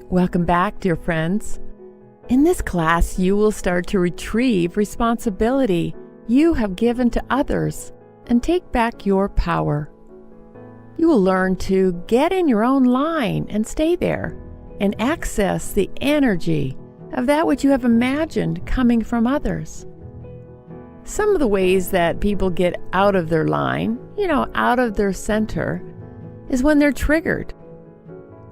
Welcome back, dear friends. In this class, you will start to retrieve responsibility you have given to others and take back your power. You will learn to get in your own line and stay there and access the energy of that which you have imagined coming from others. Some of the ways that people get out of their line, out of their center, is when they're triggered.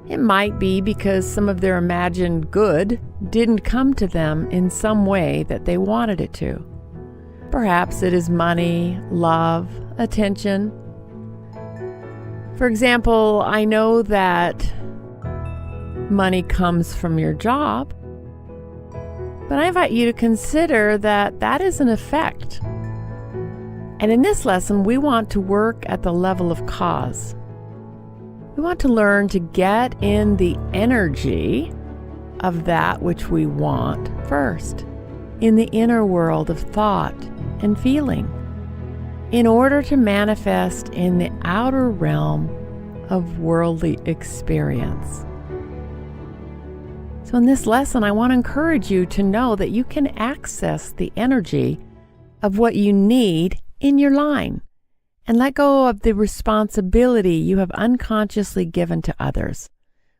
It might be because some of their imagined good didn't come to them in some way that they wanted it to. Perhaps it is money, love, attention. For example, I know that money comes from your job, but I invite you to consider that that is an effect. And in this lesson, we want to work at the level of cause. We want to learn to get in the energy of that which we want first, in the inner world of thought and feeling, in order to manifest in the outer realm of worldly experience. So in this lesson, I want to encourage you to know that you can access the energy of what you need in your line and let go of the responsibility you have unconsciously given to others,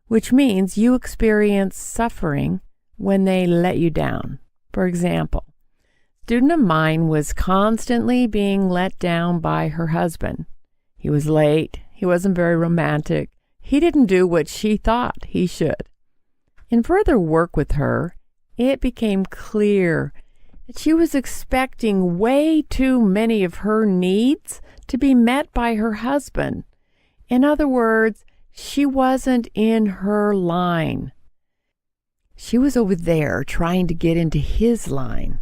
which means you experience suffering when they let you down. For example, a student of mine was constantly being let down by her husband. He was late. He wasn't very romantic. He didn't do what she thought he should. In further work with her, it became clear that she was expecting way too many of her needs to be met by her husband. In other words, she wasn't in her line. She was over there trying to get into his line.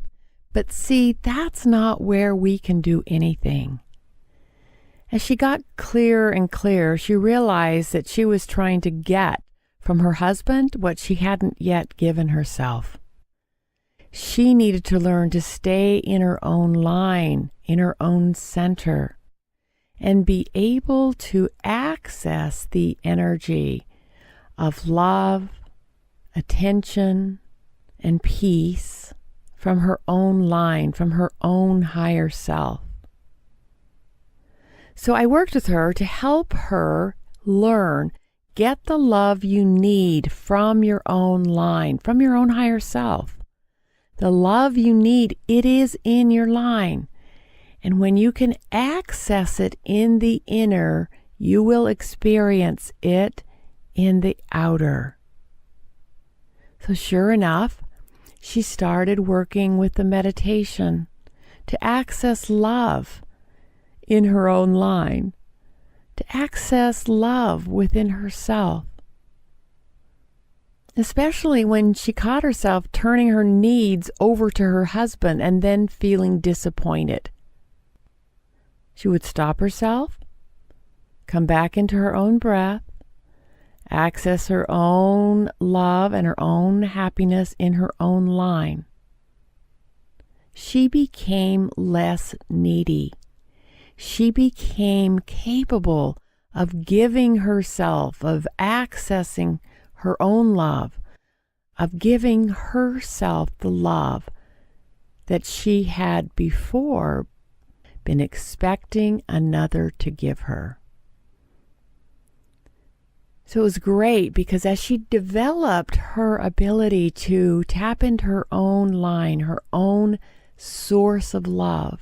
But see, that's not where we can do anything. As she got clearer and clearer, she realized that she was trying to get from her husband what she hadn't yet given herself. She needed to learn to stay in her own line, in her own center, and be able to access the energy of love, attention, and peace from her own line, from her own higher self. So I worked with her to help her learn, get the love you need from your own line, from your own higher self. The love you need, it is in your line. And when you can access it in the inner, you will experience it in the outer. So sure enough, she started working with the meditation to access love in her own line, to access love within herself. Especially when she caught herself turning her needs over to her husband and then feeling disappointed. She would stop herself, come back into her own breath, access her own love and her own happiness in her own line. She became less needy. She became capable of giving herself, of accessing her own love, of giving herself the love that she had before been expecting another to give her. So it was great because as she developed her ability to tap into her own line, her own source of love,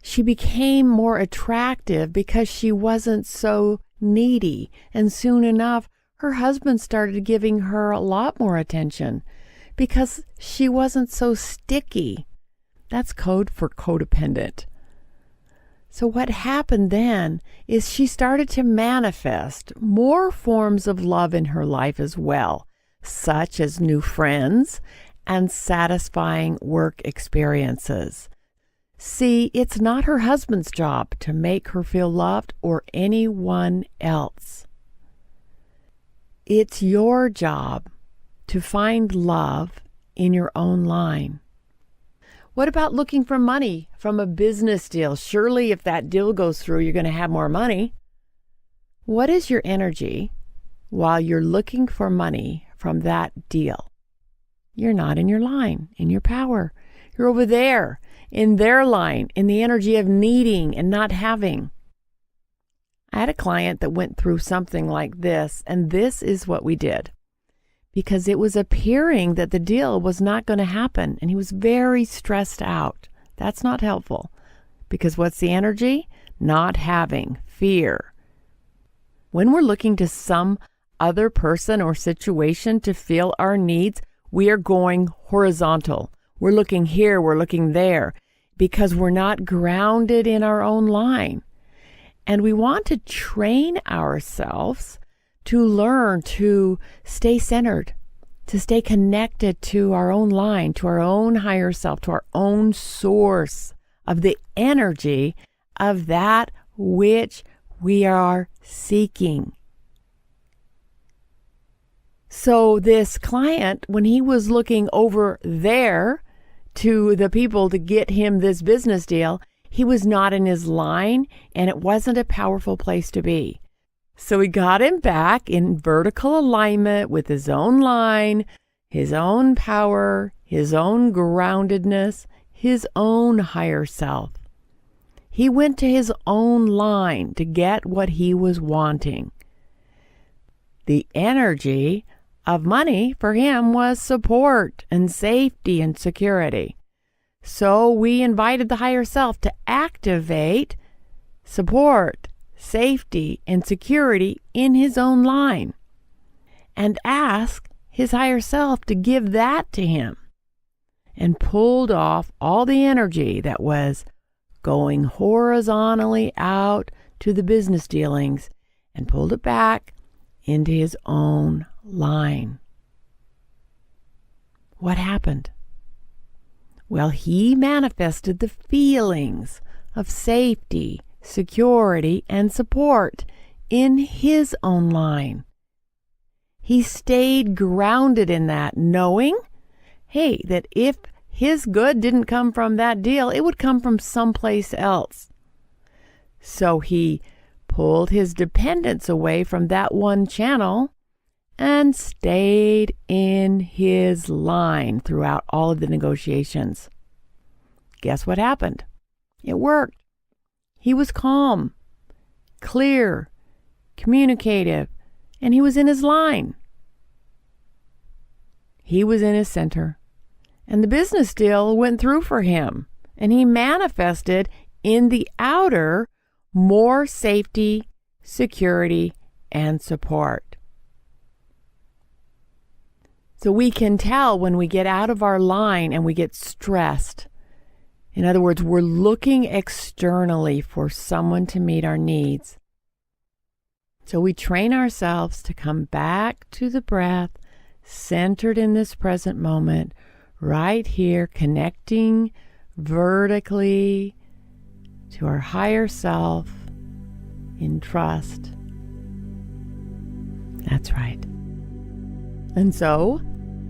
she became more attractive because she wasn't so needy. And soon enough, her husband started giving her a lot more attention because she wasn't so sticky. That's code for codependent. So what happened then is she started to manifest more forms of love in her life as well, such as new friends and satisfying work experiences. See, it's not her husband's job to make her feel loved or anyone else. It's your job to find love in your own line. What about looking for money from a business deal? Surely if that deal goes through, you're going to have more money. What is your energy while you're looking for money from that deal. You're not in your line, in your power. You're over there, in their line, in the energy of needing and not having. I had a client that went through something like this, and this is what we did. Because it was appearing that the deal was not going to happen, and he was very stressed out. That's not helpful. Because what's the energy? Not having, fear. When we're looking to some other person or situation to fill our needs, we are going horizontal. We're looking here, we're looking there, because we're not grounded in our own line. And we want to train ourselves to learn to stay centered, to stay connected to our own line, to our own higher self, to our own source of the energy of that which we are seeking. So this client, when he was looking over there to the people to get him this business deal, he was not in his line, and it wasn't a powerful place to be. So he got him back in vertical alignment with his own line, his own power, his own groundedness, his own higher self. He went to his own line to get what he was wanting. The energy of money for him was support and safety and security. So we invited the higher self to activate support, safety, and security in his own line and ask his higher self to give that to him, and pulled off all the energy that was going horizontally out to the business dealings and pulled it back into his own line. What happened? Well, he manifested the feelings of safety, security, and support in his own line. He stayed grounded in that, knowing, hey, that if his good didn't come from that deal, it would come from someplace else. So he pulled his dependence away from that one channel and stayed in his line throughout all of the negotiations. Guess what happened? It worked. He was calm, clear, communicative, and he was in his line. He was in his center. And the business deal went through for him, and he manifested in the outer more safety, security, and support. So we can tell when we get out of our line and we get stressed. In other words, we're looking externally for someone to meet our needs. So we train ourselves to come back to the breath, centered in this present moment, right here, connecting vertically to our higher self in trust. That's right. And so,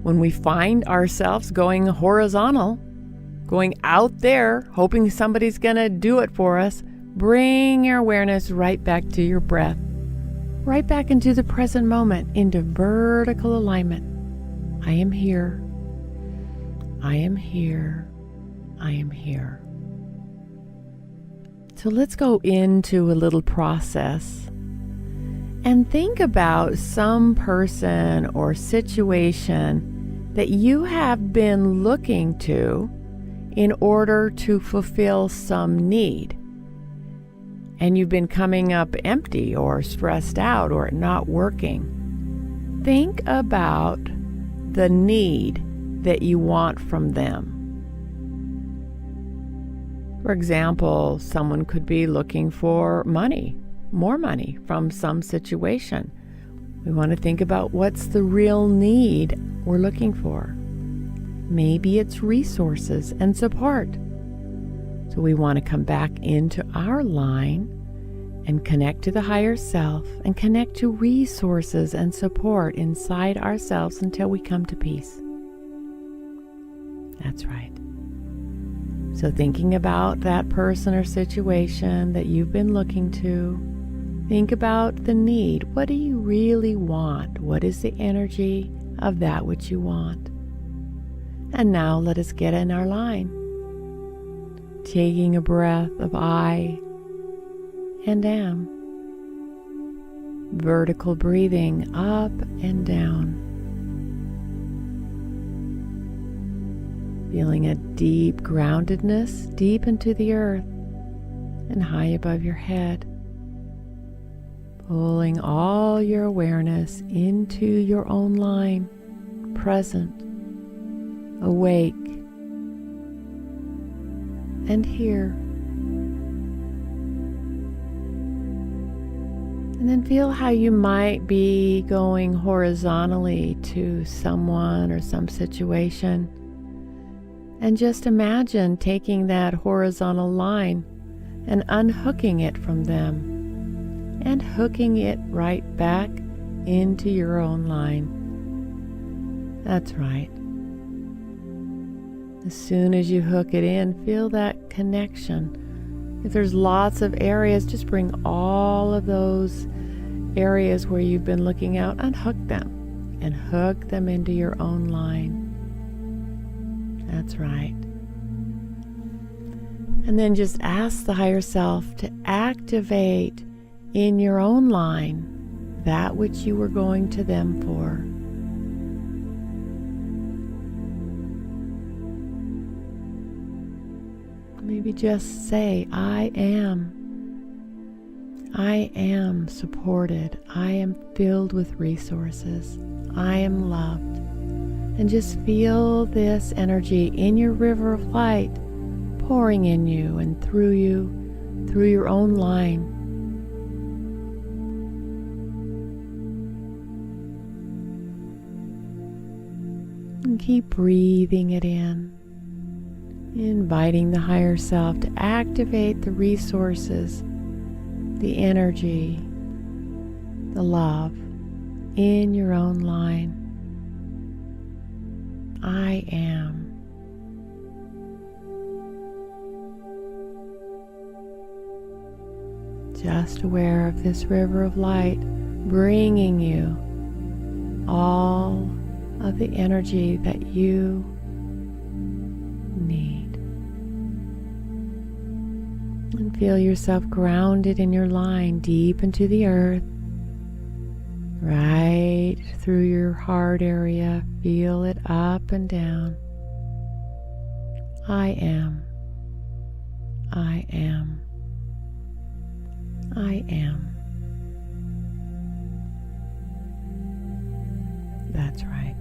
when we find ourselves going horizontal, going out there, hoping somebody's going to do it for us, bring your awareness right back to your breath, right back into the present moment, into vertical alignment. I am here. I am here. I am here. So let's go into a little process and think about some person or situation that you have been looking to in order to fulfill some need. And you've been coming up empty or stressed out or not working. Think about the need that you want from them. For example, someone could be looking for money, more money from some situation. We want to think about what's the real need we're looking for. Maybe it's resources and support. So we want to come back into our line and connect to the higher self and connect to resources and support inside ourselves until we come to peace. That's right. So thinking about that person or situation that you've been looking to, Think about the need. What do you really want? What is the energy of that which you want? And now let us get in our line. Taking a breath of I and am. Vertical breathing up and down. Feeling a deep groundedness deep into the earth and high above your head. Pulling all your awareness into your own line, present, awake, and here. And then feel how you might be going horizontally to someone or some situation. And just imagine taking that horizontal line and unhooking it from them and hooking it right back into your own line. That's right. As soon as you hook it in, feel that connection. If there's lots of areas, just bring all of those areas where you've been looking out, unhook them and hook them into your own line. That's right. And then just ask the higher self to activate in your own line that which you were going to them for. Maybe just say, I am supported. I am filled with resources. I am loved. And just feel this energy in your river of light pouring in you and through you, through your own line. And keep breathing it in, inviting the higher self to activate the resources, the energy, the love in your own line. I am. Just aware of this river of light bringing you all of the energy that you need. And feel yourself grounded in your line deep into the earth, right through your heart area. Feel it up and down. I am. I am. I am. That's right.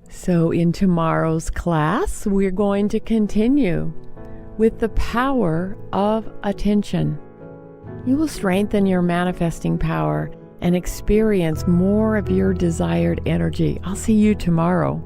So in tomorrow's class, we're going to continue with the power of attention. You will strengthen your manifesting power and experience more of your desired energy. I'll see you tomorrow.